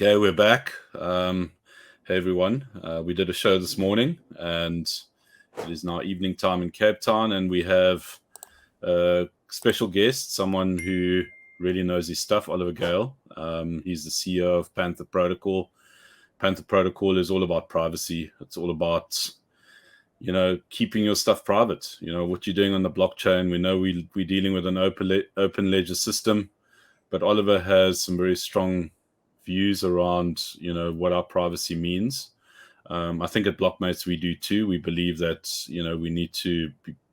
Okay, we're back. Hey everyone. We did a show this morning, and it is now evening time in Cape Town, and we have a special guest, someone who really knows his stuff, Oliver Gale. He's the CEO of Panther Protocol. Panther Protocol is all about privacy. It's all about, keeping your stuff private. What you're doing on the blockchain. We know we're dealing with an open ledger system, but Oliver has some very strong views around what our privacy means. I think at Blockmates we do too. We believe that we need to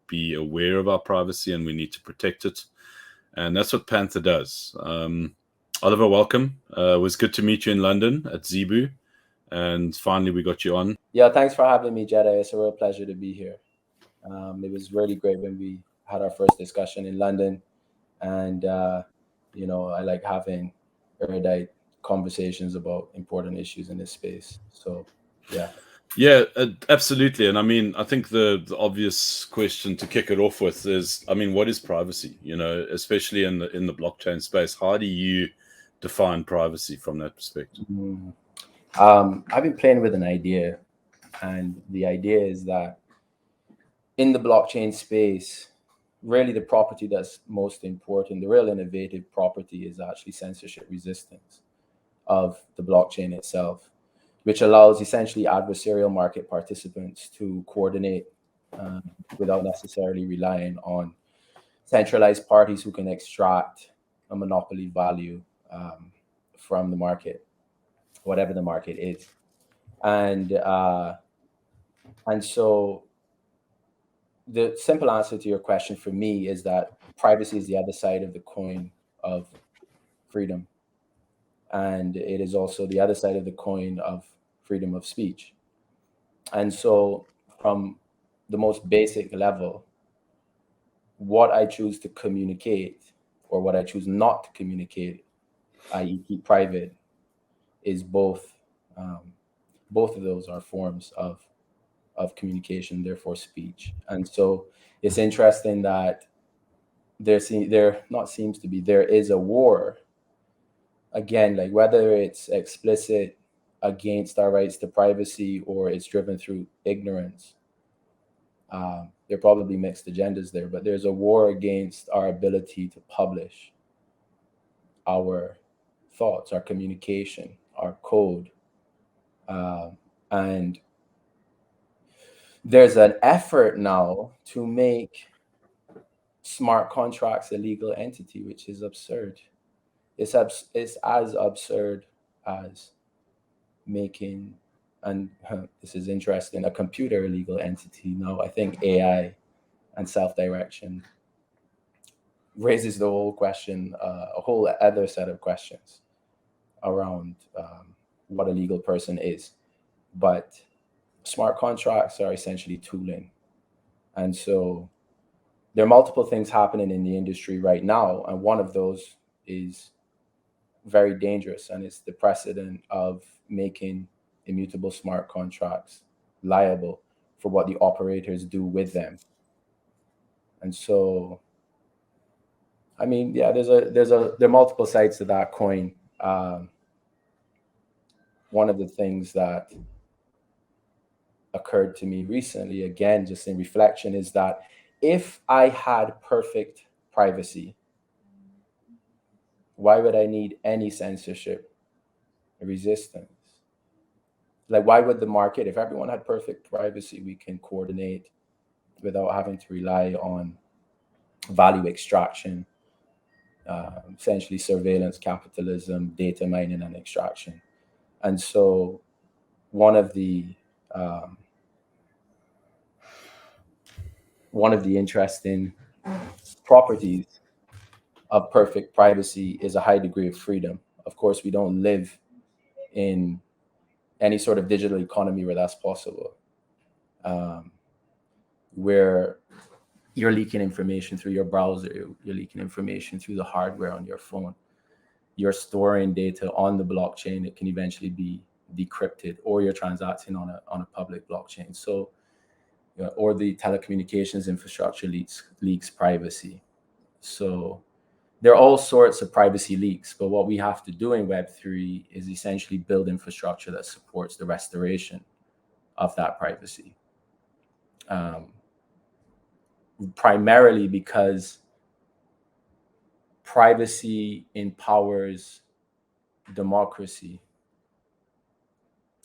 be aware of our privacy and we need to protect it, and that's what Panther does. Oliver, welcome. It was good to meet you in London at Zebu, and finally we got you on. Yeah, thanks for having me, Jedi. It's a real pleasure to be here. It was really great when we had our first discussion in London, and I like having erudite conversations about important issues in this space. So, yeah. Yeah, absolutely. And I mean, I think the obvious question to kick it off with is, what is privacy? Especially in the blockchain space, how do you define privacy from that perspective? I've been playing with an idea, and the idea is that in the blockchain space, really the property that's most important, the real innovative property, is actually censorship resistance of the blockchain itself, which allows essentially adversarial market participants to coordinate without necessarily relying on centralized parties who can extract a monopoly value from the market, whatever the market is. And so the simple answer to your question for me is that privacy is the other side of the coin of freedom. And it is also the other side of the coin of freedom of speech. And so, from the most basic level, what I choose to communicate or what I choose not to communicate, i.e., keep private, is both. Both of those are forms of communication, therefore speech. And so, it's interesting that there is a war, again, like whether it's explicit against our rights to privacy or it's driven through ignorance. There are probably mixed agendas there, but there's a war against our ability to publish our thoughts, our communication, our code. And there's an effort now to make smart contracts a legal entity, which is absurd. It's as absurd as making, and this is interesting, a computer a legal entity. Now, I think AI and self-direction raises the whole question, a whole other set of questions around what a legal person is. But smart contracts are essentially tooling. And so there are multiple things happening in the industry right now, and one of those is very dangerous, and it's the precedent of making immutable smart contracts liable for what the operators do with them. And so, there are multiple sides to that coin. One of the things that occurred to me recently, again, just in reflection, is that if I had perfect privacy, why would I need any censorship resistance? Like, why would the market, if everyone had perfect privacy, we can coordinate without having to rely on value extraction, essentially surveillance capitalism, data mining and extraction. And so one of the interesting properties of perfect privacy is a high degree of freedom. Of course, we don't live in any sort of digital economy where that's possible, where you're leaking information through your browser, you're leaking information through the hardware on your phone, you're storing data on the blockchain. It can eventually be decrypted, or you're transacting on a public blockchain. So, or the telecommunications infrastructure leaks privacy. So there are all sorts of privacy leaks, but what we have to do in Web3 is essentially build infrastructure that supports the restoration of that privacy. Primarily because privacy empowers democracy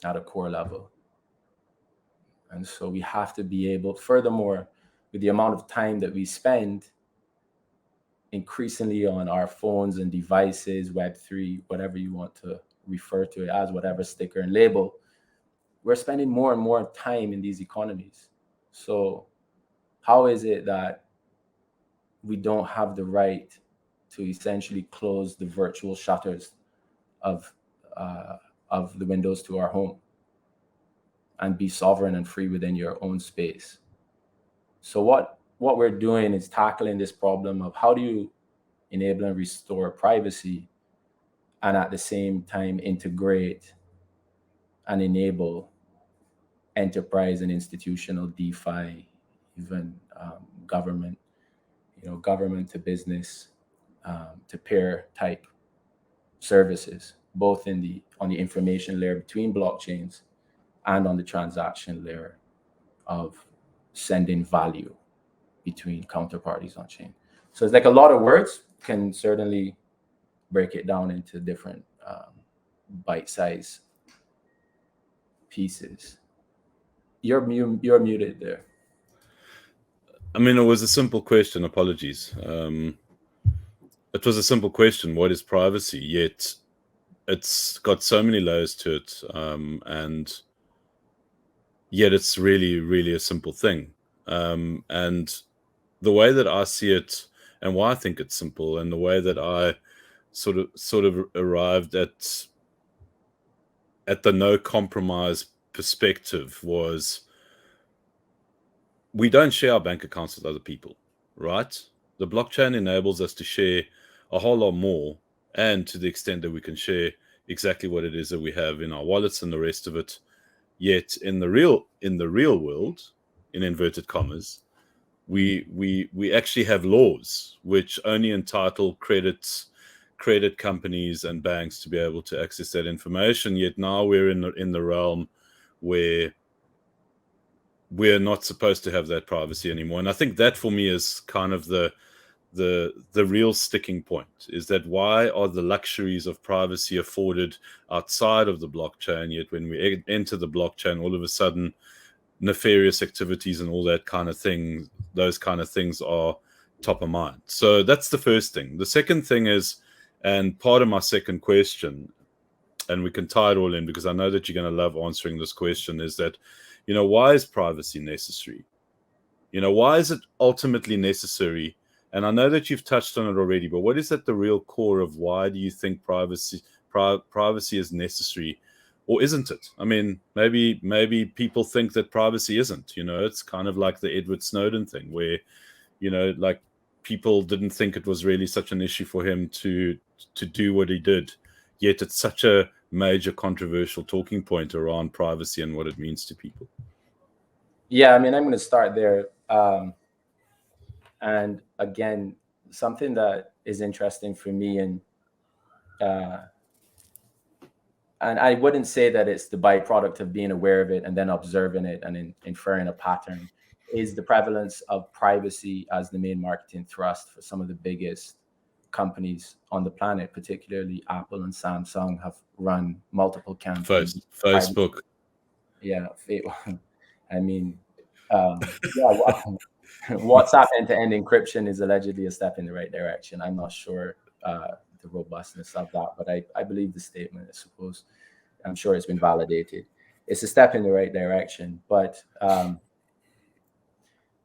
at a core level. And so we have to be able, furthermore, with the amount of time that we spend increasingly on our phones and devices, Web3, whatever you want to refer to it as, whatever sticker and label, we're spending more and more time in these economies. So how is it that we don't have the right to essentially close the virtual shutters of the windows to our home and be sovereign and free within your own space? So what we're doing is tackling this problem of how do you enable and restore privacy and at the same time integrate and enable enterprise and institutional DeFi, even government, government to business, to peer type services, both on the information layer between blockchains and on the transaction layer of sending value between counterparties on chain. So it's like a lot of words, can certainly break it down into different bite-sized pieces. You're muted there. I mean, it was a simple question. Apologies. It was a simple question. What is privacy? Yet it's got so many layers to it. And yet it's really, really a simple thing. And the way that I see it and why I think it's simple and the way that I sort of arrived at the no compromise perspective was we don't share our bank accounts with other people, right? The blockchain enables us to share a whole lot more, and to the extent that we can share exactly what it is that we have in our wallets and the rest of it. Yet in the real world, in inverted commas, we actually have laws which only entitle credit companies and banks to be able to access that information. Yet now we're in the realm where we're not supposed to have that privacy anymore. And I think that for me is kind of the real sticking point, is that why are the luxuries of privacy afforded outside of the blockchain, yet when we enter the blockchain, all of a sudden nefarious activities and all that kind of thing, those kind of things are top of mind. So that's the first thing. The second thing is, and part of my second question, and we can tie it all in because I know that you're going to love answering this question, is that, why is privacy necessary? Why is it ultimately necessary? And I know that you've touched on it already, but what is at the real core of why do you think privacy is necessary, or isn't it? I mean, maybe people think that privacy isn't. It's kind of like the Edward Snowden thing, where like people didn't think it was really such an issue for him to do what he did, yet it's such a major controversial talking point around privacy and what it means to people. Yeah, I mean, I'm going to start there. And again, something that is interesting for me, and I wouldn't say that it's the byproduct of being aware of it and then observing it and inferring a pattern, is the prevalence of privacy as the main marketing thrust for some of the biggest companies on the planet, particularly Apple and Samsung have run multiple campaigns. Facebook. Yeah. I mean, WhatsApp end-to-end encryption is allegedly a step in the right direction. I'm not sure the robustness of that, but I believe the statement, I suppose. I'm sure it's been validated. It's a step in the right direction. But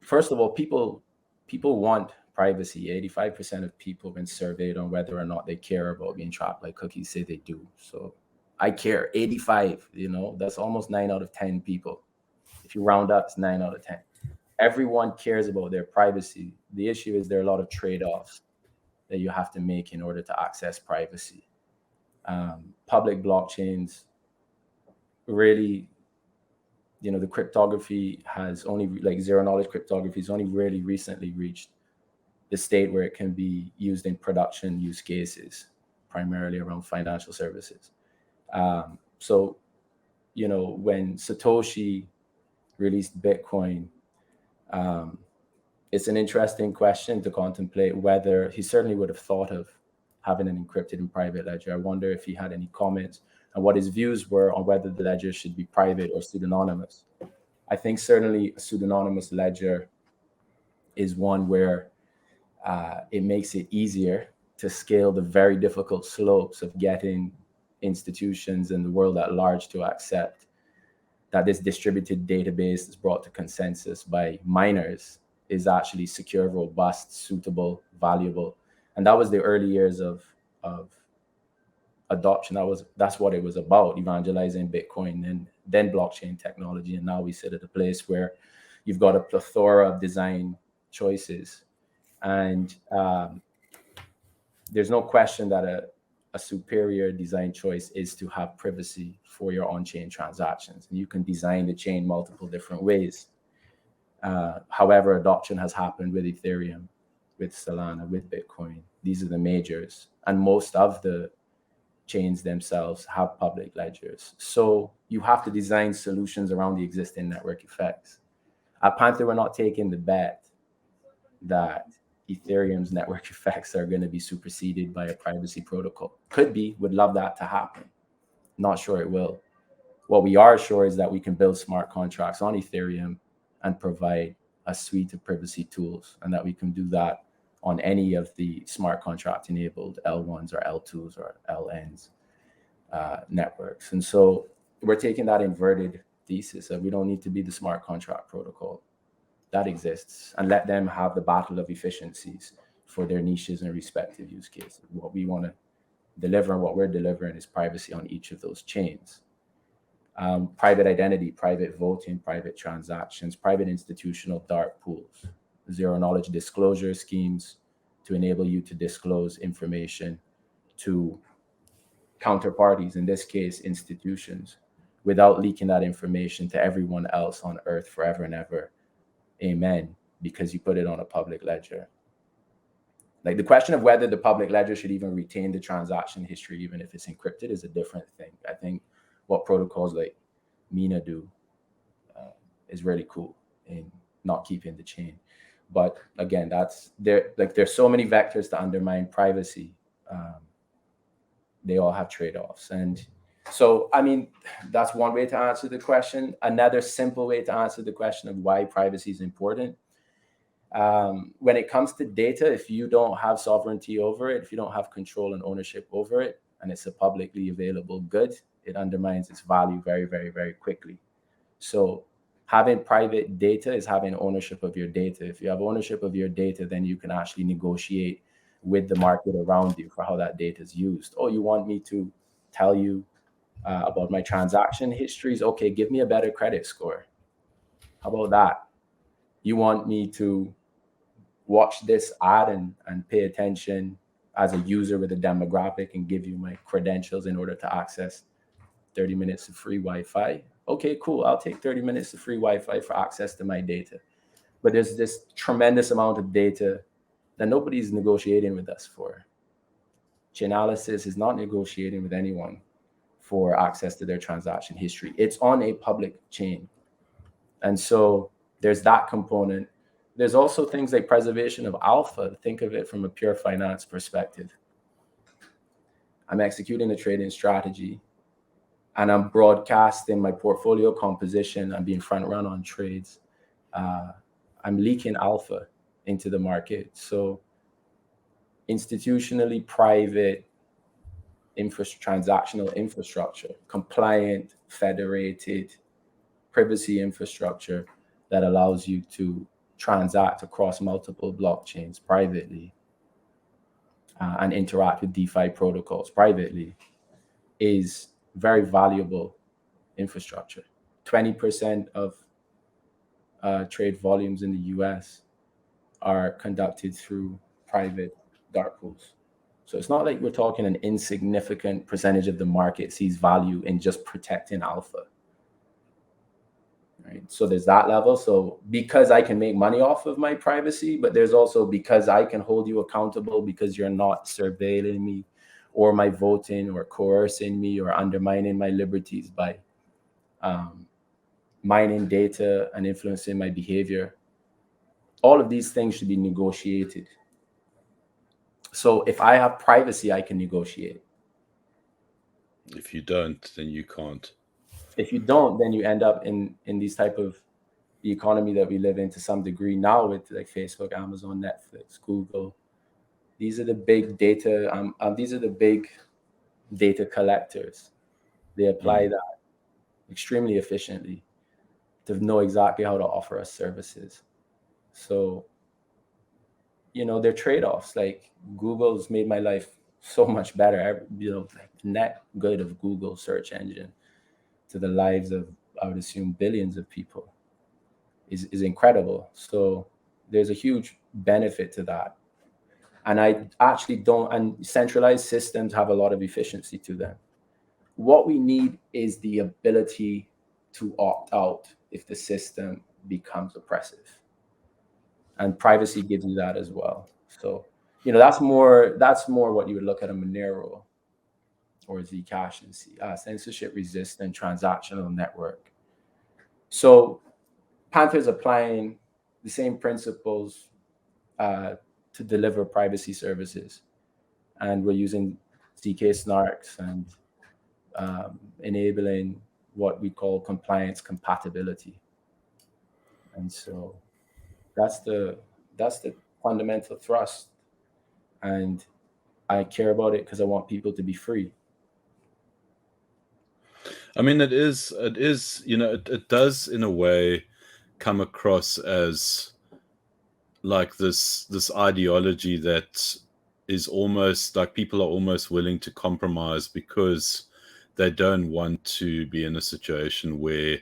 first of all, people want privacy. 85% of people when surveyed on whether or not they care about being tracked by cookies say they do. So I care. 85, that's almost 9 out of 10 people. If you round up, it's 9 out of 10. Everyone cares about their privacy. The issue is there are a lot of trade-offs that you have to make in order to access privacy. Public blockchains really, the cryptography has only, like zero knowledge cryptography has only really recently reached the state where it can be used in production use cases, primarily around financial services. So, when Satoshi released Bitcoin, it's an interesting question to contemplate whether he certainly would have thought of having an encrypted and private ledger. I wonder if he had any comments and what his views were on whether the ledger should be private or pseudonymous. I think certainly a pseudonymous ledger is one where it makes it easier to scale the very difficult slopes of getting institutions and the world at large to accept that this distributed database is brought to consensus by miners is actually secure, robust, suitable, valuable. And that was the early years of adoption. That's what it was about, evangelizing Bitcoin and then blockchain technology. And now we sit at a place where you've got a plethora of design choices. And there's no question that a superior design choice is to have privacy for your on-chain transactions. And you can design the chain multiple different ways. However, adoption has happened with Ethereum, with Solana, with Bitcoin. These are the majors. And most of the chains themselves have public ledgers. So you have to design solutions around the existing network effects. At Panther, we're not taking the bet that Ethereum's network effects are going to be superseded by a privacy protocol. Could be, would love that to happen. Not sure it will. What we are sure is that we can build smart contracts on Ethereum and provide a suite of privacy tools, and that we can do that on any of the smart contract enabled L1s or L2s or LNs networks. And so we're taking that inverted thesis that we don't need to be the smart contract protocol that exists, and let them have the battle of efficiencies for their niches and respective use cases. What we want to deliver and what we're delivering is privacy on each of those chains. Private identity, private voting, private transactions, private institutional dark pools, zero knowledge disclosure schemes to enable you to disclose information to counterparties, in this case, institutions, without leaking that information to everyone else on earth forever and ever. Amen. Because you put it on a public ledger. Like, the question of whether the public ledger should even retain the transaction history, even if it's encrypted, is a different thing. I think what protocols like Mina do is really cool in not keeping the chain. But again, there's so many vectors to undermine privacy. They all have trade-offs. And so, I mean, that's one way to answer the question. Another simple way to answer the question of why privacy is important. When it comes to data, if you don't have sovereignty over it, if you don't have control and ownership over it, and it's a publicly available good, it undermines its value very, very, very quickly. So having private data is having ownership of your data. If you have ownership of your data, then you can actually negotiate with the market around you for how that data is used. Oh, you want me to tell you about my transaction histories? Okay, give me a better credit score. How about that? You want me to watch this ad and pay attention as a user with a demographic and give you my credentials in order to access 30 minutes of free Wi-Fi? Okay, cool. I'll take 30 minutes of free Wi-Fi for access to my data. But there's this tremendous amount of data that nobody's negotiating with us for. Chainalysis is not negotiating with anyone for access to their transaction history. It's on a public chain. And so there's that component. There's also things like preservation of alpha. Think of it from a pure finance perspective. I'm executing a trading strategy and I'm broadcasting my portfolio composition. I'm being front run on trades. I'm leaking alpha into the market. So institutionally private transactional infrastructure, compliant, federated, privacy infrastructure that allows you to transact across multiple blockchains privately and interact with DeFi protocols privately is very valuable infrastructure. 20% of trade volumes in the US are conducted through private dark pools. So it's not like we're talking an insignificant percentage of the market sees value in just protecting alpha. right? So there's that level. So because I can make money off of my privacy, but there's also because I can hold you accountable because you're not surveilling me or my voting or coercing me or undermining my liberties by mining data and influencing my behavior. All of these things should be negotiated. So if I have privacy, I can negotiate. If you don't, then you can't. If you don't, then you end up in these type of the economy that we live in to some degree now with like Facebook, Amazon, Netflix, Google. These are the big data. These are the big data collectors. They apply that extremely efficiently to know exactly how to offer us services. So, they're trade-offs. Like Google's made my life so much better. Like net good of Google search engine to the lives of, I would assume, billions of people is incredible. So there's a huge benefit to that. And I actually don't, and centralized systems have a lot of efficiency to them. What we need is the ability to opt out if the system becomes oppressive. And privacy gives you that as well. So, that's more what you would look at a Monero or Zcash and see censorship resistant transactional network. So Panther's applying the same principles to deliver privacy services. And we're using ZK snarks and enabling what we call compliance compatibility. And so that's the fundamental thrust. And I care about it because I want people to be free. I mean, it does in a way come across as like this ideology that is almost like people are almost willing to compromise because they don't want to be in a situation where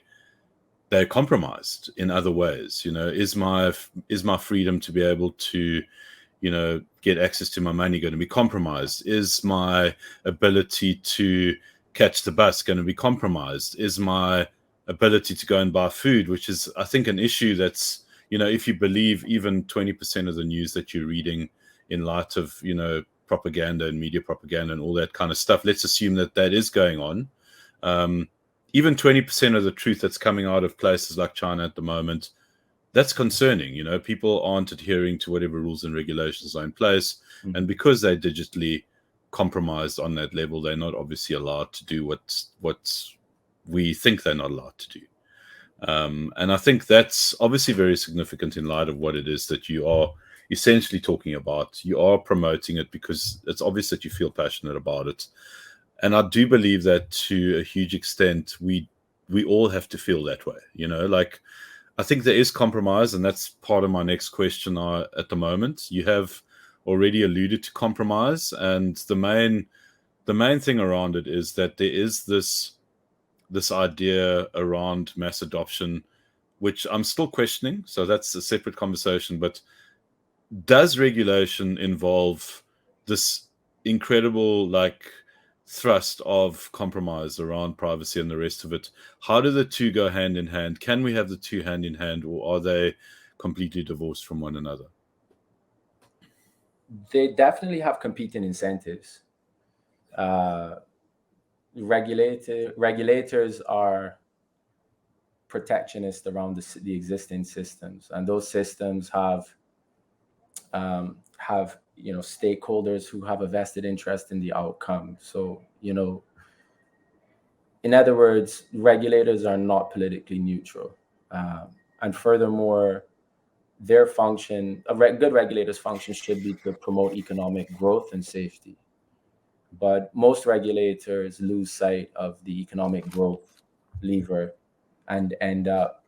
they're compromised in other ways. Is my freedom to be able to get access to my money going to be compromised? Is my ability to catch the bus going to be compromised? Is my ability to go and buy food, which is, I think, an issue that's, if you believe even 20% of the news that you're reading in light of, propaganda and media propaganda and all that kind of stuff, let's assume that is going on. Even 20% of the truth that's coming out of places like China at the moment, that's concerning. People aren't adhering to whatever rules and regulations are in place. Mm-hmm. And because they're digitally compromised on that level, they're not obviously allowed to do what we think they're not allowed to do. And I think that's obviously very significant in light of what it is that you are essentially talking about. You are promoting it because it's obvious that you feel passionate about it. And I do believe that to a huge extent, we all have to feel that way. Like, I think there is compromise, and that's part of my next question at the moment. You have already alluded to compromise, and the main thing around it is that there is this idea around mass adoption, which I'm still questioning. So that's a separate conversation. But does regulation involve this incredible thrust of compromise around privacy and the rest of it? How do the two go hand in hand? Can we have the two hand in hand, or are they completely divorced from one another? They definitely have competing incentives. Regulators are protectionist around the existing systems, and those systems have stakeholders who have a vested interest in the outcome. So in other words, regulators are not politically neutral, and furthermore, their function, good regulators' function should be to promote economic growth and safety. But most regulators lose sight of the economic growth lever and end up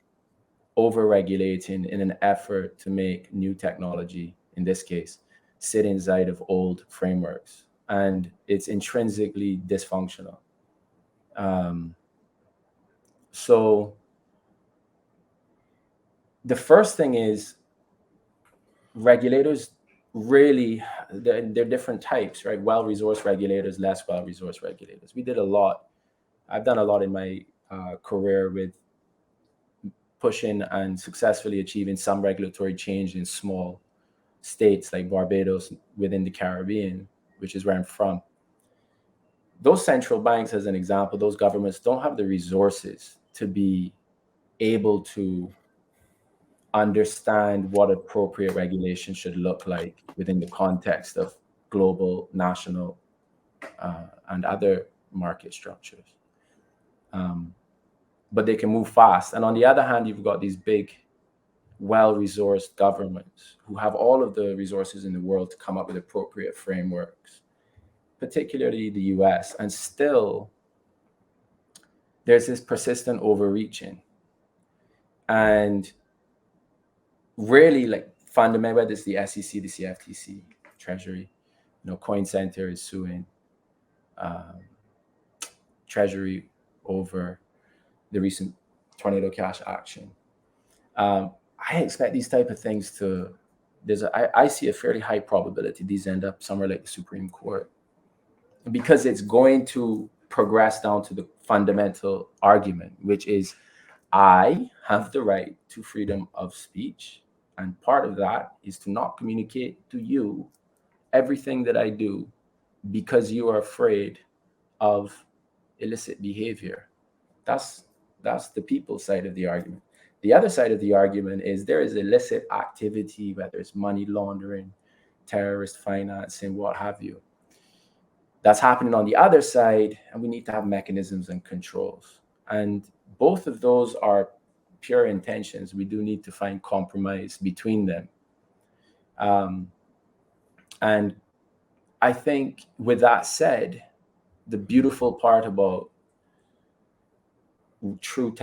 over-regulating in an effort to make new technology, in this case, sit inside of old frameworks. And it's intrinsically dysfunctional. So the first thing is regulators really, they're different types, right? Well-resourced regulators, less well-resourced regulators. I've done a lot in my career with pushing and successfully achieving some regulatory change in small states like Barbados within the Caribbean, which is where I'm from. Those central banks, as an example, those governments don't have the resources to be able to understand what appropriate regulation should look like within the context of global, national, and other market structures. But they can move fast. And on the other hand, you've got these big, well-resourced governments who have all of the resources in the world to come up with appropriate frameworks, particularly the US. And still, there's this persistent overreaching. And really, like, fundamental, whether it's the SEC, the CFTC, Treasury, Coin Center is suing Treasury over the recent Tornado Cash action. I expect these type of things to, I see a fairly high probability these end up somewhere like the Supreme Court, because it's going to progress down to the fundamental argument, which is I have the right to freedom of speech. And part of that is to not communicate to you everything that I do because you are afraid of illicit behavior. That's the people's side of the argument. The other side of the argument is there is illicit activity, whether it's money laundering, terrorist financing, what have you. That's happening on the other side, and we need to have mechanisms and controls. And both of those are pure intentions. We do need to find compromise between them. And I think with that said, the beautiful part about true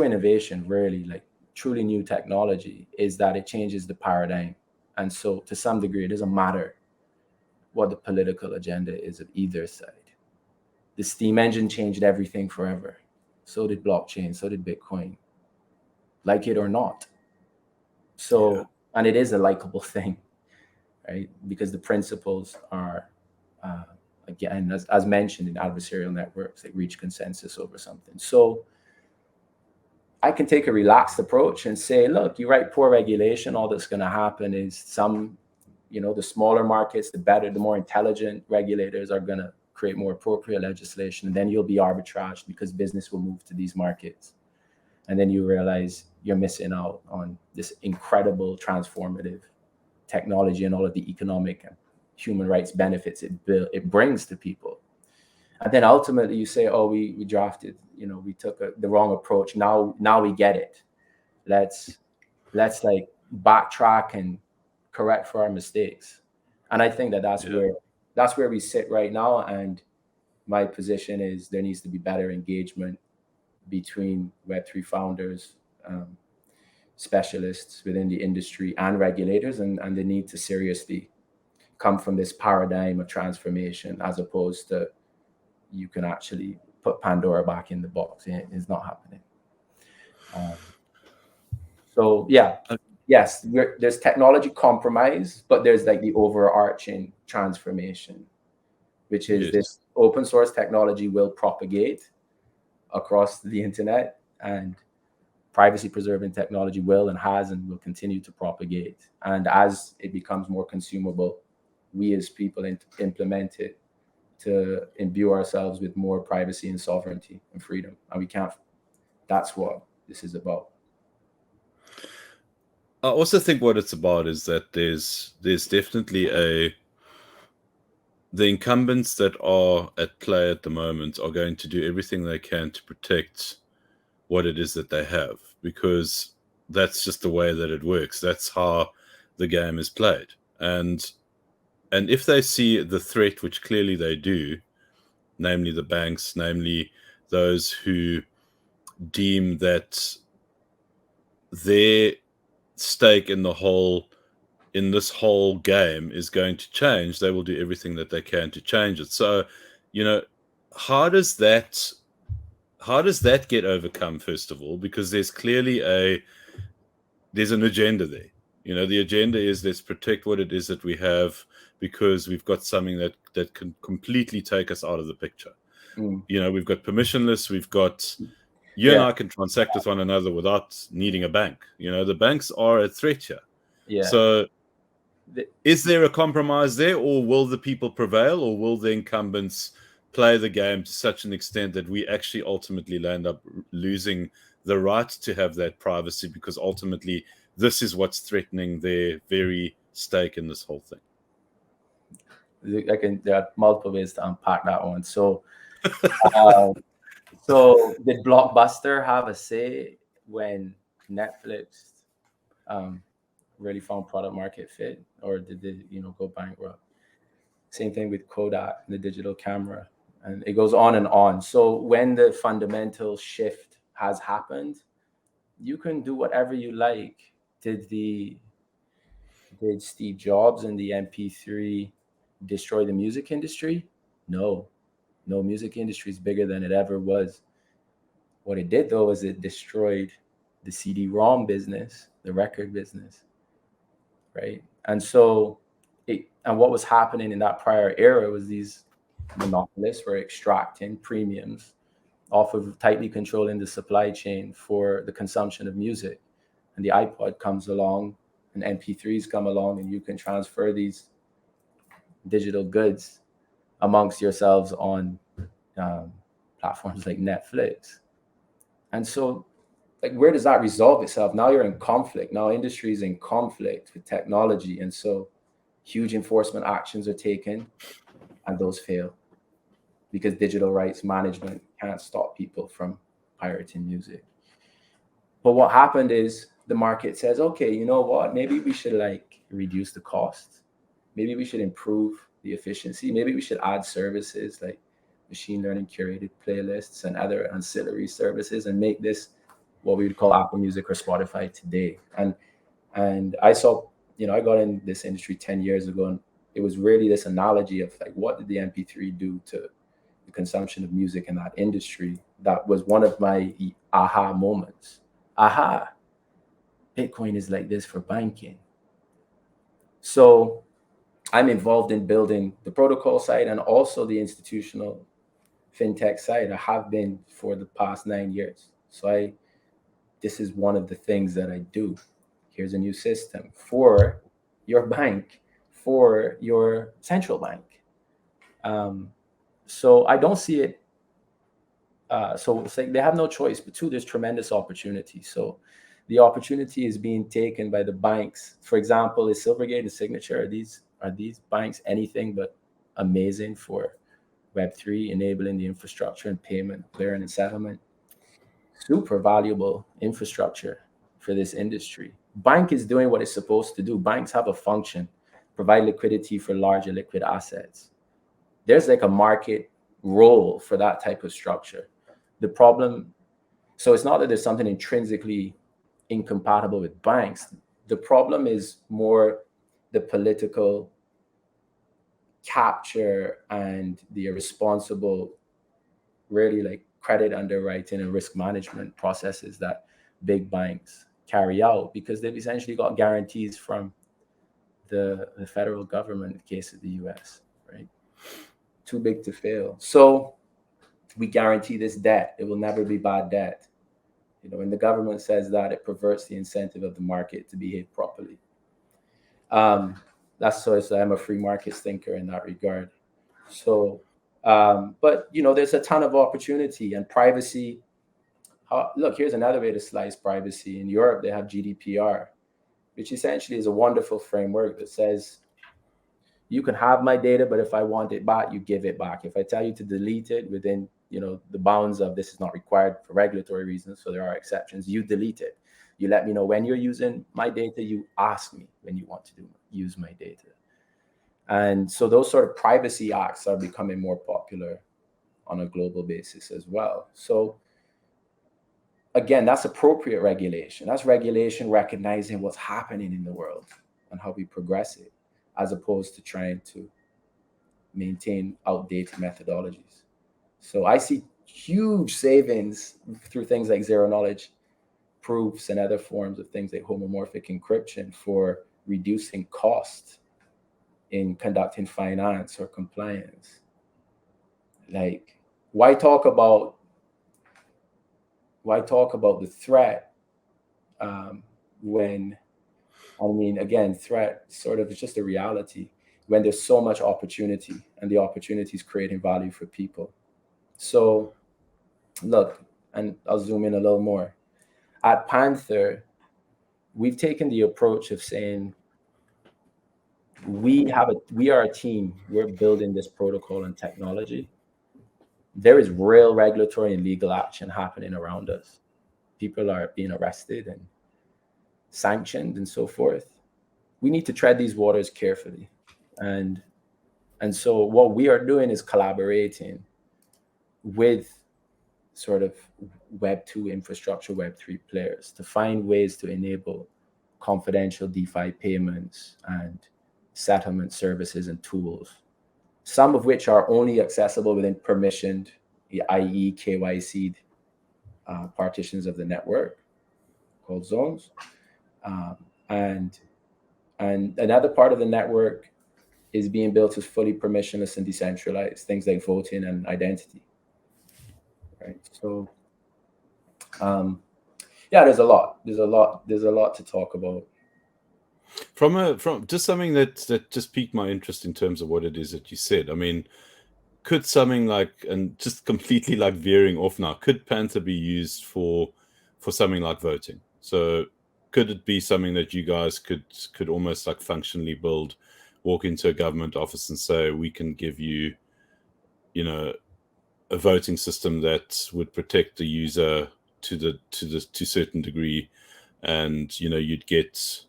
innovation, really, like truly new technology, is that it changes the paradigm. And so to some degree, it doesn't matter what the political agenda is of either side. The steam engine changed everything forever. So did blockchain, so did Bitcoin, like it or not. So, yeah. And it is a likable thing, right? Because the principles are, again, as mentioned in adversarial networks, like reach consensus over something. So I can take a relaxed approach and say, look, you write poor regulation, all that's going to happen is some, the smaller markets, the better, the more intelligent regulators are going to create more appropriate legislation. And then you'll be arbitraged because business will move to these markets. And then you realize you're missing out on this incredible transformative technology and all of the economic and human rights benefits it brings to people. And then ultimately you say, oh, we drafted, we took the wrong approach. Now we get it. Let's like backtrack and correct for our mistakes. And I think that's where we sit right now. And my position is there needs to be better engagement between Web3 founders, specialists within the industry, and regulators, and they need to seriously come from this paradigm of transformation, as opposed to you can actually put Pandora back in the box. It's not happening. So yeah, yes, there's technology compromise, but there's like the overarching transformation, which is this open source technology will propagate across the internet, and privacy preserving technology will and has and will continue to propagate. And as it becomes more consumable, we as people implement it to imbue ourselves with more privacy and sovereignty and freedom. And we can't, that's what this is about. I also think what it's about is that there's definitely the incumbents that are at play at the moment are going to do everything they can to protect what it is that they have, because that's just the way that it works. That's how the game is played. And if they see the threat, which clearly they do, namely the banks, namely those who deem that their stake in this whole game is going to change, they will do everything that they can to change it. So, how does that get overcome, first of all? Because there's clearly there's an agenda there. The agenda is let's protect what it is that we have, because we've got something that can completely take us out of the picture. We've got permissionless, we've got You and I can transact with one another without needing a bank. The banks are a threat here. Yeah. So is there a compromise there, or will the people prevail, or will the incumbents play the game to such an extent that we actually ultimately land up losing the right to have that privacy, because ultimately this is what's threatening their very stake in this whole thing? There are multiple ways to unpack that one. So, so did Blockbuster have a say when Netflix really found product market fit, or did they, go bankrupt? Same thing with Kodak, the digital camera, and it goes on and on. So when the fundamental shift has happened, you can do whatever you like. Did Steve Jobs and the MP3 destroy the music industry? No, music industry is bigger than it ever was. What it did, though, is it destroyed the CD-ROM business, the record business, right? And so, and what was happening in that prior era was these monopolists were extracting premiums off of tightly controlling the supply chain for the consumption of music. And the iPod comes along, and MP3s come along, and you can transfer these digital goods amongst yourselves on platforms like Netflix. And so, like, where does that resolve itself? Now you're in conflict. Now industry is in conflict with technology. And so huge enforcement actions are taken, and those fail because digital rights management can't stop people from pirating music. But what happened is the market says, okay, you know what? Maybe we should reduce the cost. Maybe we should improve the efficiency. Maybe we should add services like machine learning curated playlists and other ancillary services, and make this what we would call Apple Music or Spotify today. And I saw, I got in this industry 10 years ago, and it was really this analogy of what did the MP3 do to the consumption of music in that industry? That was one of my aha moments. Aha, Bitcoin is like this for banking. So I'm involved in building the protocol side and also the institutional fintech side. I have been for the past 9 years. So this is one of the things that I do. Here's a new system for your bank, for your central bank. So I don't see it. So it's like they have no choice. But two, there's tremendous opportunity. So the opportunity is being taken by the banks. For example, is Silvergate and Signature, are these banks anything but amazing for Web3, enabling the infrastructure and payment, clearing and settlement? Super valuable infrastructure for this industry. Bank is doing what it's supposed to do. Banks have a function, provide liquidity for larger liquid assets. There's a market role for that type of structure. The problem, so it's not that there's something intrinsically incompatible with banks. The problem is more the political capture and the irresponsible, really credit underwriting and risk management processes that big banks carry out, because they've essentially got guarantees from the federal government in the case of the US, right? Too big to fail. So we guarantee this debt. It will never be bad debt. When the government says that, it perverts the incentive of the market to behave properly. That's so I'm a free markets thinker in that regard. So, but there's a ton of opportunity and privacy. Look, here's another way to slice privacy. In Europe, they have GDPR, which essentially is a wonderful framework that says you can have my data, but if I want it back, you give it back. If I tell you to delete it within the bounds of this is not required for regulatory reasons, so there are exceptions, you delete it. You let me know when you're using my data. You ask me when you want to use my data. And so those sort of privacy acts are becoming more popular on a global basis as well. So again, that's appropriate regulation. That's regulation recognizing what's happening in the world and how we progress it, as opposed to trying to maintain outdated methodologies. So I see huge savings through things like zero knowledge proofs and other forms of things like homomorphic encryption for reducing cost in conducting finance or compliance. Why talk about why talk about the threat when, I mean, again, threat sort of is just a reality when there's so much opportunity, and the opportunity is creating value for people. So, look, and I'll zoom in a little more. At Panther, we've taken the approach of saying we are a team. We're building this protocol and technology. There is real regulatory and legal action happening around us. People are being arrested and sanctioned and so forth. We need to tread these waters carefully. And so what we are doing is collaborating with sort of Web 2 infrastructure, Web 3 players to find ways to enable confidential DeFi payments and settlement services and tools, some of which are only accessible within permissioned, i.e. KYC partitions of the network called zones. And another part of the network is being built as fully permissionless and decentralized, things like voting and identity. Right. So, yeah, there's a lot to talk about. From just something that just piqued my interest in terms of what it is that you said. I mean, could something like, and just completely like veering off now, could Panther be used for something like voting? So could it be something that you guys could almost like functionally build, walk into a government office and say, we can give you, you know, a voting system that would protect the user to a certain degree, and you know, you'd get,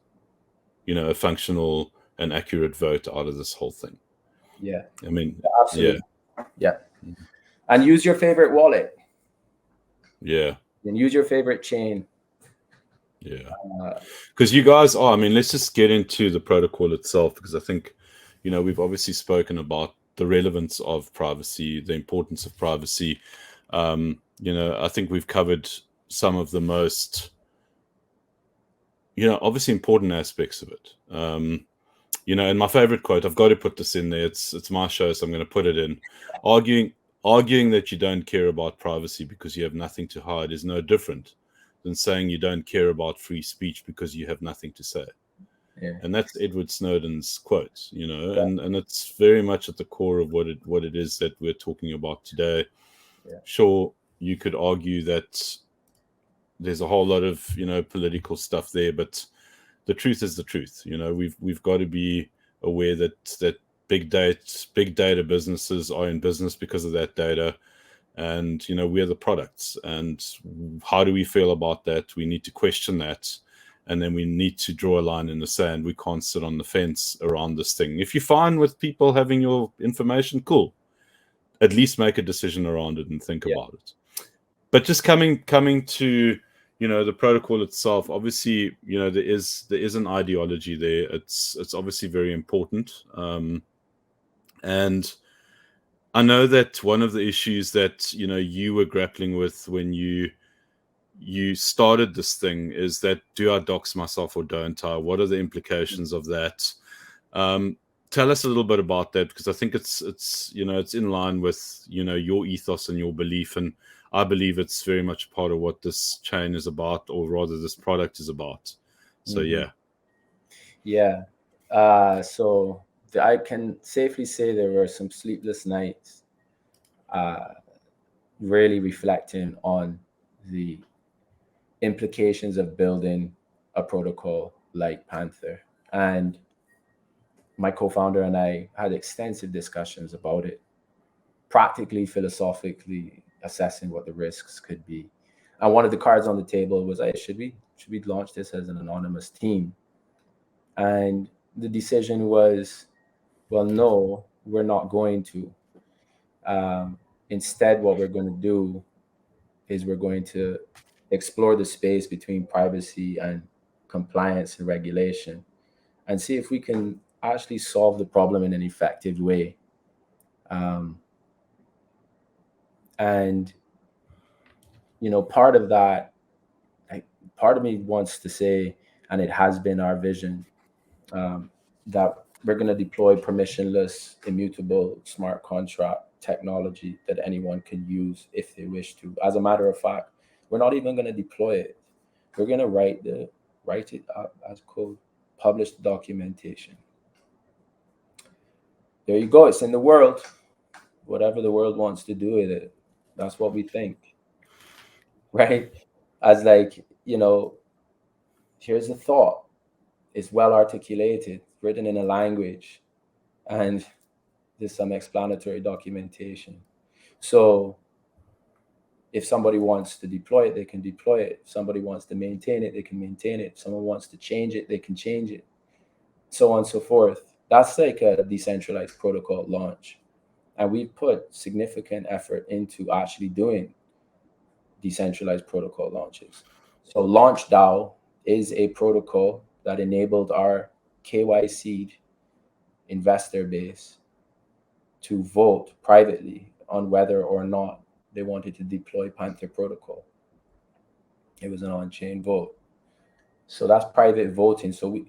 you know, a functional and accurate vote out of this whole thing? Yeah. I mean, absolutely. Yeah. And use your favorite wallet. Yeah. And use your favorite chain. Yeah. Because you guys are, I mean, let's just get into the protocol itself, because I think, you know, we've obviously spoken about the relevance of privacy, the importance of privacy. You know, I think we've covered some of the most, you know, obviously important aspects of it. You know, and my favorite quote, I've got to put this in there. It's my show, so I'm going to put it in. Arguing that you don't care about privacy because you have nothing to hide is no different than saying you don't care about free speech because you have nothing to say. Yeah. And that's Edward Snowden's quote, you know, and it's very much at the core of what it is that we're talking about today. Yeah. Sure, you could argue that there's a whole lot of, you know, political stuff there, but the truth is the truth. You know, we've got to be aware that big data businesses are in business because of that data, and you know, we're the products. And how do we feel about that? We need to question that, and then we need to draw a line in the sand. We can't sit on the fence around this thing. If you're fine with people having your information, cool. At least make a decision around it and think about it. But just coming to, you know, the protocol itself, obviously, you know, there is an ideology there. It's obviously very important. And I know that one of the issues that, you know, you were grappling with when you started this thing is that, do I dox myself or don't I? What are the implications of that? Tell us a little bit about that, because I think it's you know, it's in line with, you know, your ethos and your belief, and I believe it's very much part of what this chain is about, or rather this product is about. So yeah. So I can safely say there were some sleepless nights really reflecting on the implications of building a protocol like Panther. And my co-founder and I had extensive discussions about it, practically, philosophically assessing what the risks could be. And one of the cards on the table was, should we launch this as an anonymous team? And the decision was, well, no, we're not going to. Instead, what we're going to do is we're going to explore the space between privacy and compliance and regulation, and see if we can actually solve the problem in an effective way. And, you know, part of that, part of me wants to say, and it has been our vision, that we're going to deploy permissionless, immutable, smart contract technology that anyone can use if they wish to. As a matter of fact, We're not even going to deploy it. We're going to write it up as code, publish the documentation. There you go. It's in the world. Whatever the world wants to do with it, that's what we think, right? As like, here's the thought. It's well articulated, written in a language, and there's some explanatory documentation. So if somebody wants to deploy it, they can deploy it. If somebody wants to maintain it, they can maintain it. If someone wants to change it, they can change it. So on and so forth. That's like a decentralized protocol launch. And we've put significant effort into actually doing decentralized protocol launches. So LaunchDAO is a protocol that enabled our KYC investor base to vote privately on whether or not they wanted to deploy Panther Protocol. It was an on-chain vote. So that's private voting. So we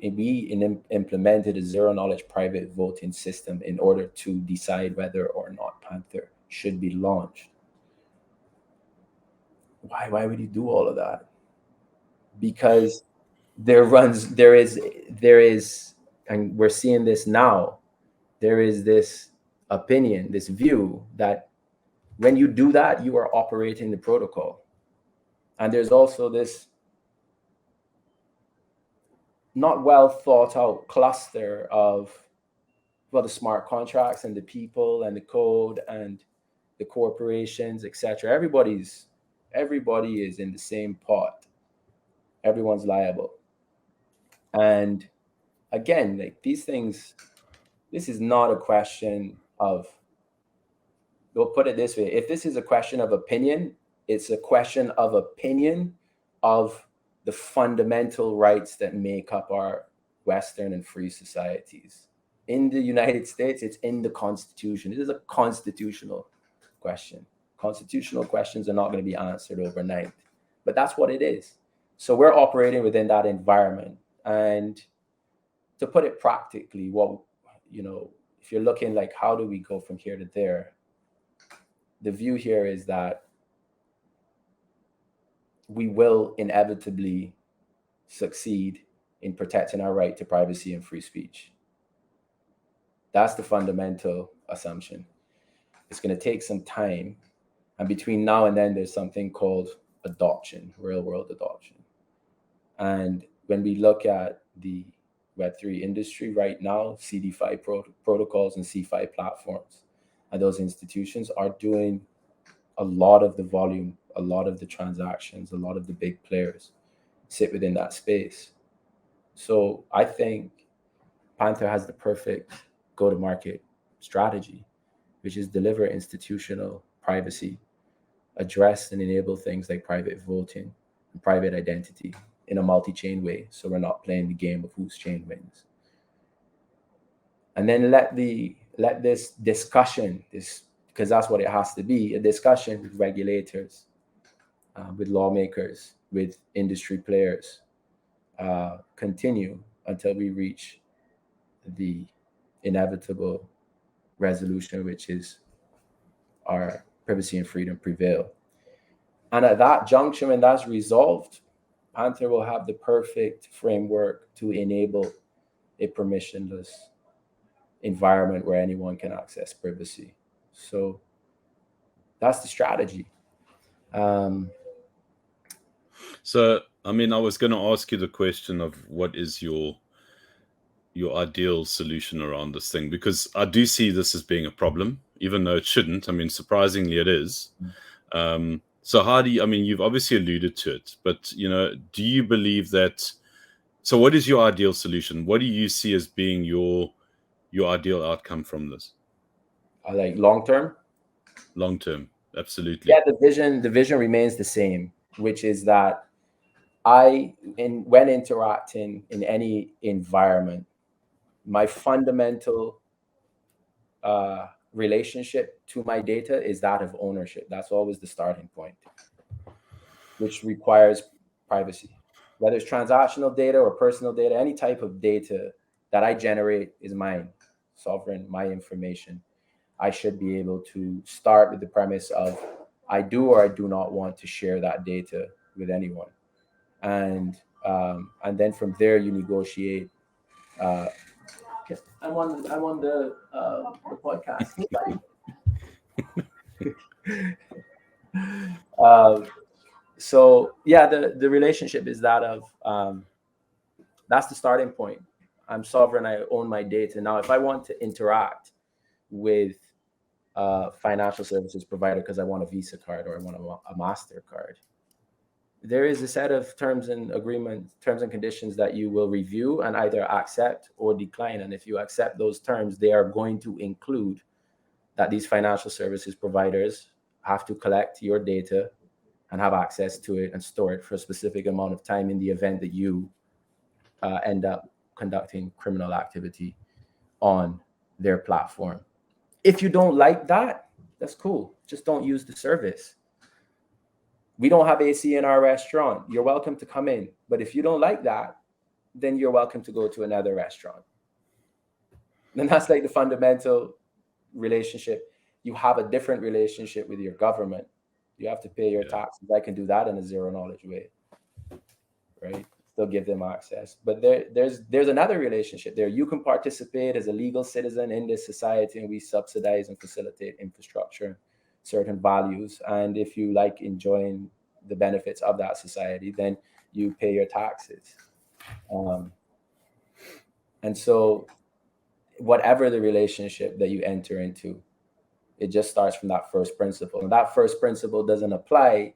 implemented a zero-knowledge private voting system in order to decide whether or not Panther should be launched. Why would you do all of that? Because there is, and we're seeing this now, there is this opinion, this view that when you do that, you are operating the protocol. And there's also this not well thought out cluster of, well, the smart contracts and the people and the code and the corporations, etc. Everybody is in the same pot. Everyone's liable. And again, like these things, this is not a question of, we'll put it this way. If this is a question of opinion, it's a question of opinion of the fundamental rights that make up our Western and free societies. In the United States, it's in the Constitution. It is a constitutional question. Constitutional questions are not going to be answered overnight, but that's what it is. So we're operating within that environment. And to put it practically, if you're looking like, how do we go from here to there? The view here is that we will inevitably succeed in protecting our right to privacy and free speech. That's the fundamental assumption. It's going to take some time. And between now and then, there's something called adoption, real world adoption. And when we look at the Web3 industry right now, CD5 protocols and C5 platforms, and those institutions are doing a lot of the volume, a lot of the transactions, a lot of the big players sit within that space. So I think Panther has the perfect go-to-market strategy, which is deliver institutional privacy, address and enable things like private voting and private identity in a multi-chain way. So we're not playing the game of whose chain wins. And then let this discussion, because that's what it has to be, a discussion with regulators, with lawmakers, with industry players, continue until we reach the inevitable resolution, which is our privacy and freedom prevail. And at that junction, when that's resolved, Panther will have the perfect framework to enable a permissionless environment where anyone can access privacy. So that's the strategy. So, I mean, I was going to ask you the question of what is your ideal solution around this thing, because I do see this as being a problem, even though it shouldn't. I mean, surprisingly, it is. So how do you, I mean, you've obviously alluded to it, but, do you believe that, so what is your ideal solution? What do you see as being your ideal outcome from this? Like long-term? Long-term, absolutely. Yeah, the vision remains the same, which is that when interacting in any environment, my fundamental relationship to my data is that of ownership. That's always the starting point, which requires privacy. Whether it's transactional data or personal data, any type of data that I generate is mine, sovereign, my information. I should be able to start with the premise of I do or I do not want to share that data with anyone. And then from there you negotiate. I'm on the podcast. So yeah, the relationship is that of that's the starting point. I'm sovereign. I own my data. Now, if I want to interact with financial services provider because I want a Visa card or I want a MasterCard, there is a set of terms and conditions that you will review and either accept or decline. And if you accept those terms, they are going to include that these financial services providers have to collect your data and have access to it and store it for a specific amount of time in the event that you end up conducting criminal activity on their platform. If you don't like that, that's cool. Just don't use the service. We don't have AC in our restaurant. You're welcome to come in. But if you don't like that, then you're welcome to go to another restaurant. And that's like the fundamental relationship. You have a different relationship with your government. You have to pay your taxes. I can do that in a zero knowledge way, right? Still give them access. But there's another relationship there. You can participate as a legal citizen in this society, and we subsidize and facilitate infrastructure, certain values. And if you like enjoying the benefits of that society, then you pay your taxes. And so whatever the relationship that you enter into, it just starts from that first principle. And that first principle doesn't apply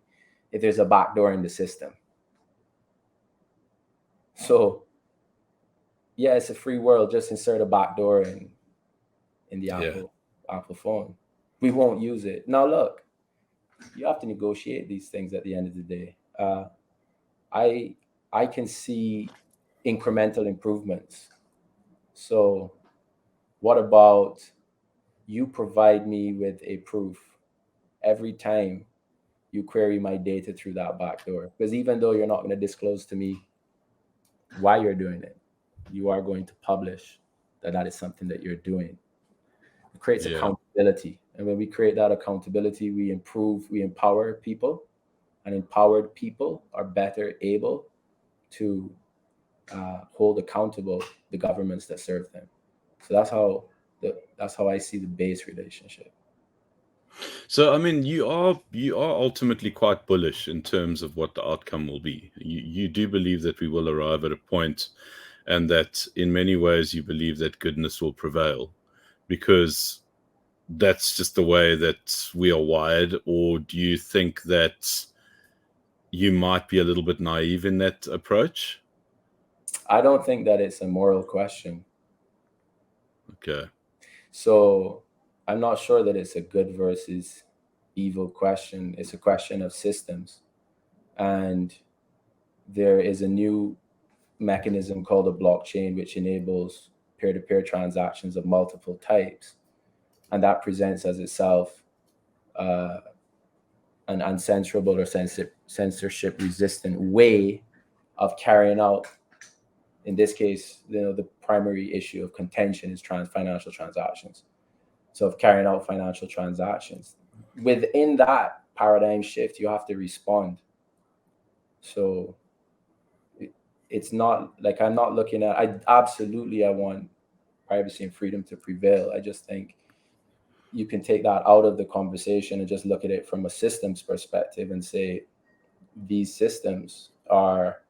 if there's a backdoor in the system. So yeah, it's a free world. Just insert a backdoor in the Apple phone. We won't use it. Now look, you have to negotiate these things at the end of the day. I can see incremental improvements. So what about you provide me with a proof every time you query my data through that backdoor? Because even though you're not going to disclose to me why you're doing it, you are going to publish that is something that you're doing. It creates accountability. And when we create that accountability, we empower people, and empowered people are better able to hold accountable the governments that serve them. So that's how I see the base relationship. So, I mean, you are ultimately quite bullish in terms of what the outcome will be. You do believe that we will arrive at a point, and that in many ways you believe that goodness will prevail, because that's just the way that we are wired. Or do you think that you might be a little bit naive in that approach? I don't think that it's a moral question. Okay. So I'm not sure that it's a good versus evil question. It's a question of systems. And there is a new mechanism called a blockchain, which enables peer-to-peer transactions of multiple types. And that presents as itself an uncensorable or censorship-resistant way of carrying out, in this case, the primary issue of contention is financial transactions. So of carrying out financial transactions. Within that paradigm shift, you have to respond. So it's not like I'm not looking at, I want privacy and freedom to prevail. I just think you can take that out of the conversation and just look at it from a systems perspective and say, these systems are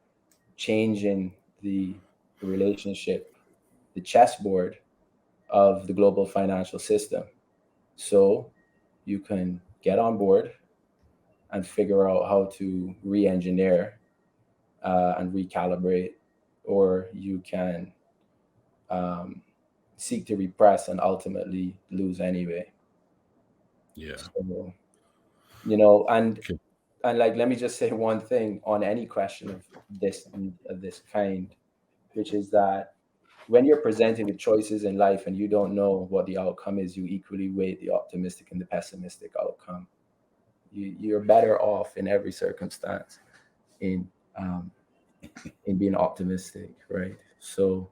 changing the relationship, the chessboard of the global financial system. So you can get on board and figure out how to re-engineer and recalibrate, or you can seek to repress and ultimately lose anyway. Yeah. So, and like, let me just say one thing on any question of this kind, which is that when you're presented with choices in life and you don't know what the outcome is, you equally weigh the optimistic and the pessimistic outcome. You're better off in every circumstance in being optimistic, right? So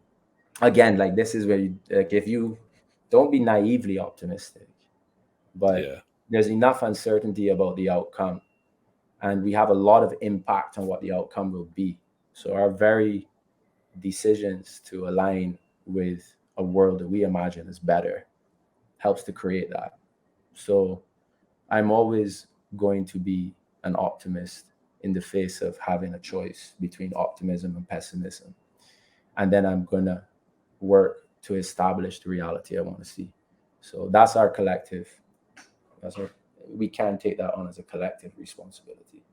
again, like, this is where if you don't be naively optimistic, but there's enough uncertainty about the outcome, and we have a lot of impact on what the outcome will be. So our very decisions to align with a world that we imagine is better helps to create that. So I'm always going to be an optimist in the face of having a choice between optimism and pessimism. And then I'm going to work to establish the reality I want to see. So that's our collective. We can take that on as a collective responsibility.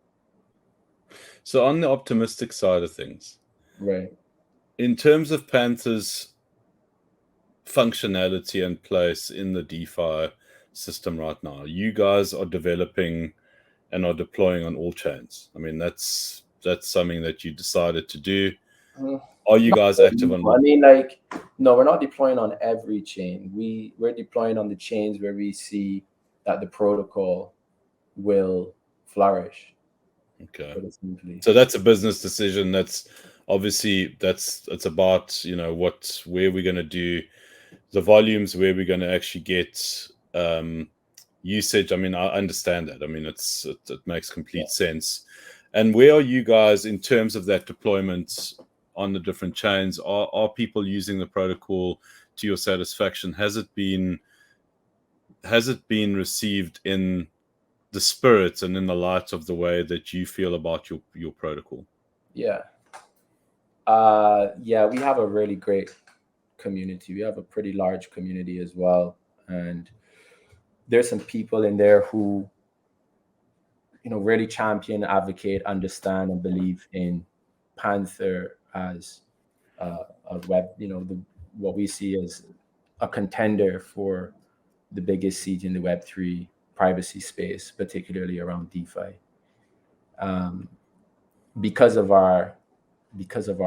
So on the optimistic side of things, right, in terms of Panther's functionality and place in the DeFi system right now, you guys are developing and are deploying on all chains. I mean, that's something that you decided to do. Are you guys active on? I mean, like, no, we're not deploying on every chain. We're deploying on the chains where we see that the protocol will flourish. Okay. So that's a business decision. That's obviously it's about, where we're going to do the volumes, where we're going to actually get usage. I mean, I understand that. I mean, it makes complete sense. And where are you guys in terms of that deployment on the different chains? Are people using the protocol to your satisfaction? Has it been received in the spirit and in the light of the way that you feel about your protocol? Yeah, we have a really great community. We have a pretty large community as well, and there's some people in there who, really champion, advocate, understand, and believe in Panther as a web, what we see as a contender for the biggest seat in the Web3 privacy space, particularly around DeFi. Because of our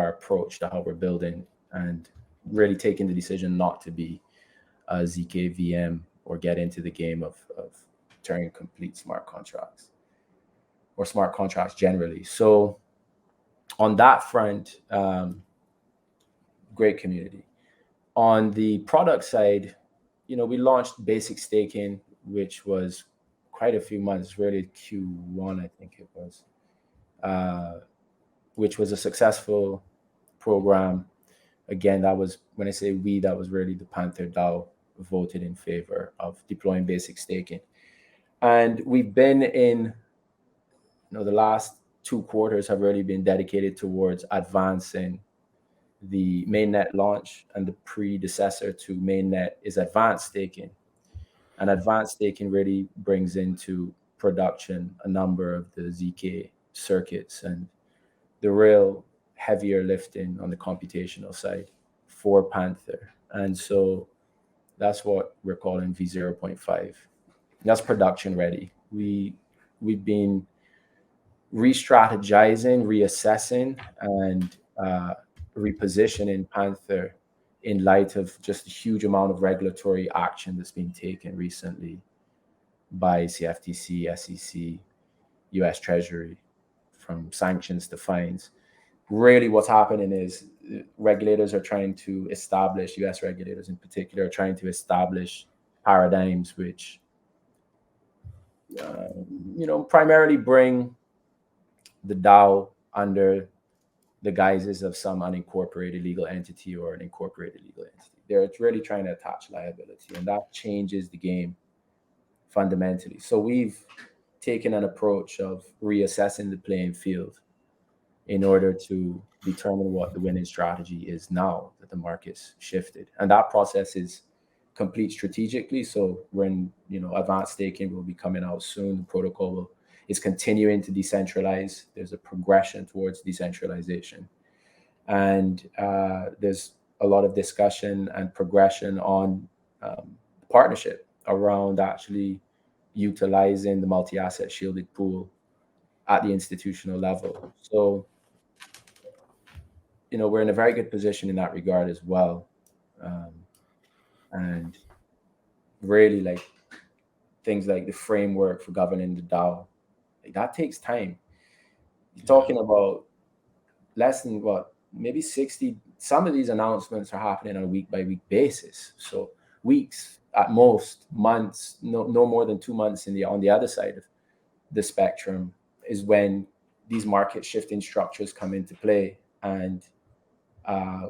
approach to how we're building and really taking the decision not to be a ZK VM or get into the game of turning complete smart contracts or smart contracts generally. So on that front, great community. On the product side, we launched basic staking, which was quite a few months, really Q1, I think it was, which was a successful program. Again, that was, when I say we, that was really the Panther DAO voted in favor of deploying basic staking. And we've been in, the last 2 quarters have really been dedicated towards advancing the mainnet launch, and the predecessor to mainnet is advanced staking. And advanced staking really brings into production a number of the ZK circuits and the real heavier lifting on the computational side for Panther. And so that's what we're calling V0.5. That's production ready. We've been re-strategizing, reassessing, and repositioning Panther in light of just a huge amount of regulatory action that's been taken recently by CFTC, SEC, US Treasury, from sanctions to fines. Really what's happening is regulators are trying to establish, US regulators in particular, are trying to establish paradigms which, primarily bring the DAO under the guises of some unincorporated legal entity or an incorporated legal entity. They're really trying to attach liability, and that changes the game fundamentally. So we've taken an approach of reassessing the playing field in order to determine what the winning strategy is now that the market's shifted. And that process is complete strategically. So when, advanced staking will be coming out soon, the protocol is continuing to decentralize. There's a progression towards decentralization. And there's a lot of discussion and progression on partnership around actually utilizing the multi-asset shielded pool at the institutional level. So, we're in a very good position in that regard as well. And really, like, things like the framework for governing the DAO, that takes time. You're talking about less than maybe 60. Some of these announcements are happening on a week by week basis. So weeks at most months, no more than 2 months on the other side of the spectrum, is when these market shifting structures come into play. And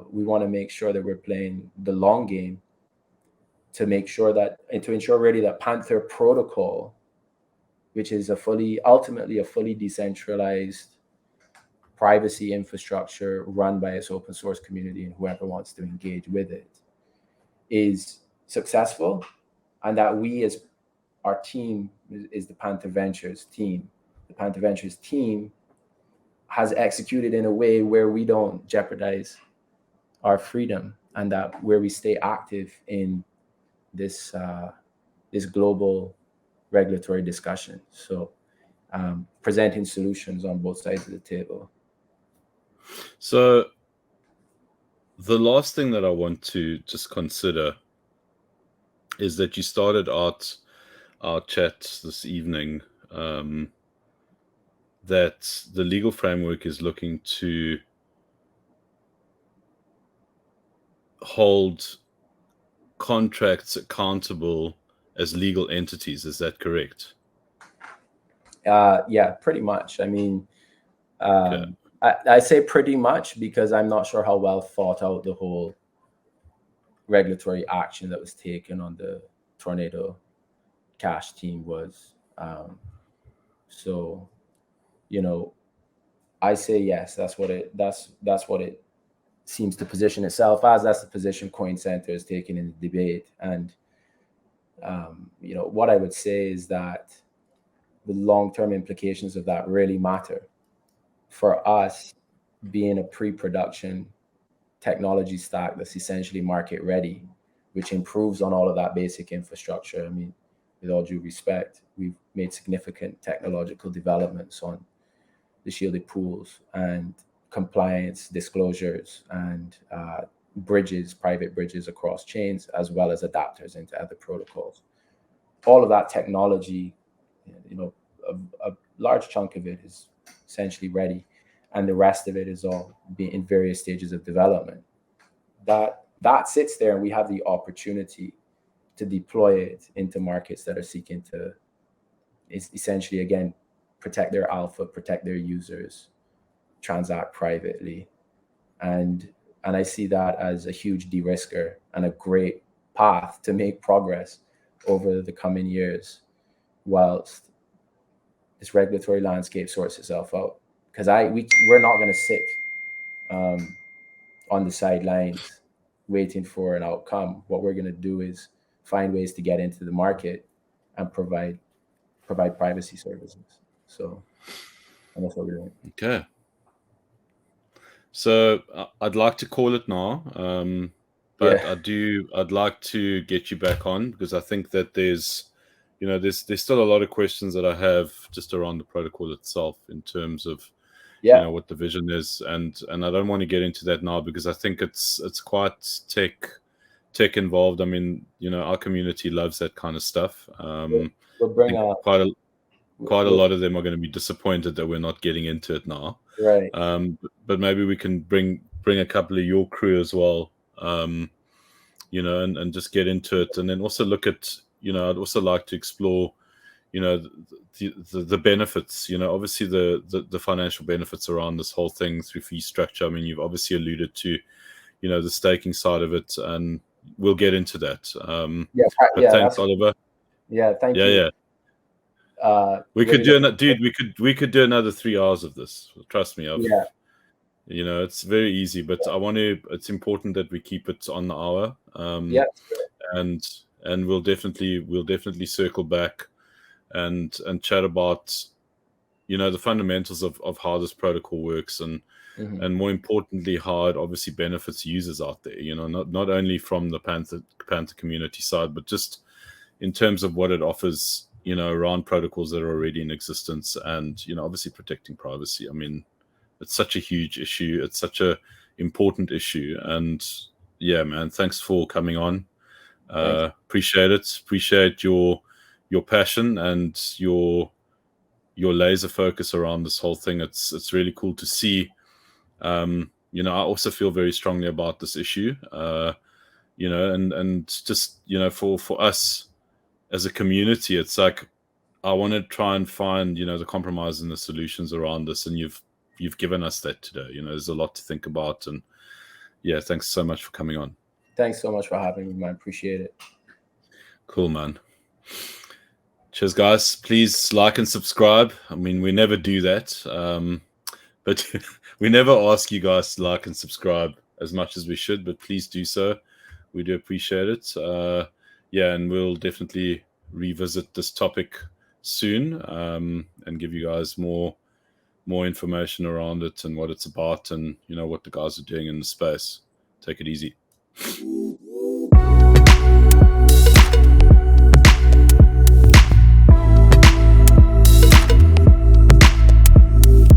we want to make sure that we're playing the long game to ensure really that Panther Protocol, which is ultimately a fully decentralized privacy infrastructure run by its open source community and whoever wants to engage with it, is successful, and that we, as our team, is the Panther Ventures team. The Panther Ventures team has executed in a way where we don't jeopardize our freedom, and that where we stay active in this global regulatory discussion. So presenting solutions on both sides of the table. So the last thing that I want to just consider is that you started our chat this evening that the legal framework is looking to hold contracts accountable as legal entities. Is that correct? Yeah, pretty much. I mean, okay. I say pretty much because I'm not sure how well thought out the whole regulatory action that was taken on the Tornado Cash team was. So, I say yes. That's what it seems to position itself as. That's the position Coin Center is taking in the debate. And what I would say is that the long-term implications of that really matter. For us, being a pre-production technology stack that's essentially market ready, which improves on all of that basic infrastructure. I mean, with all due respect, we've made significant technological developments on the shielded pools and compliance disclosures and private bridges across chains, as well as adapters into other protocols. All of that technology, a large chunk of it is essentially ready, and the rest of it is all in various stages of development. That sits there, and we have the opportunity to deploy it into markets that are seeking to essentially, again, protect their alpha, protect their users, transact privately. And I see that as a huge de-risker and a great path to make progress over the coming years whilst this regulatory landscape sorts itself out. Because we're not going to sit on the sidelines waiting for an outcome. What we're going to do is find ways to get into the market and provide privacy services. So that's what we're doing. Okay. So I'd like to call it now, but yeah. I'd like to get you back on because I think that there's still a lot of questions that I have just around the protocol itself in terms of what the vision is, and I don't want to get into that now because I think it's quite tech involved. I mean, our community loves that kind of stuff. We'll bring quite a lot of them are going to be disappointed that we're not getting into it now. Right. But maybe we can bring a couple of your crew as well, and just get into it, and then also look at, I'd also like to explore, the benefits, obviously the financial benefits around this whole thing through fee structure. I mean, you've obviously alluded to, the staking side of it, and we'll get into that. Thanks, Oliver. Yeah, thank you. Yeah. We could we could do another 3 hours of this. Trust me. It's very easy, but it's important that we keep it on the hour. And we'll definitely circle back and chat about, the fundamentals of how this protocol works and more importantly, how it obviously benefits users out there, not only from the Panther community side, but just in terms of what it offers, around protocols that are already in existence and, obviously protecting privacy. I mean, it's such a huge issue. It's such a important issue. And yeah, man, thanks for coming on. Appreciate it. Appreciate your passion and your laser focus around this whole thing. It's really cool to see. I also feel very strongly about this issue. you know, and just, you know, for us as a community, it's like, I want to try and find, you know, the compromise and the solutions around this. And you've given us that today. You know, there's a lot to think about. And yeah, thanks so much for coming on. Thanks so much for having me, man. Appreciate it. Cool, man. Cheers, guys. Please like and subscribe. I mean, we never do that. But we never ask you guys to like and subscribe as much as we should, but please do so. We do appreciate it. Yeah, and we'll definitely revisit this topic soon, and give you guys more information around it and what it's about, and, you know, what the guys are doing in the space. Take it easy.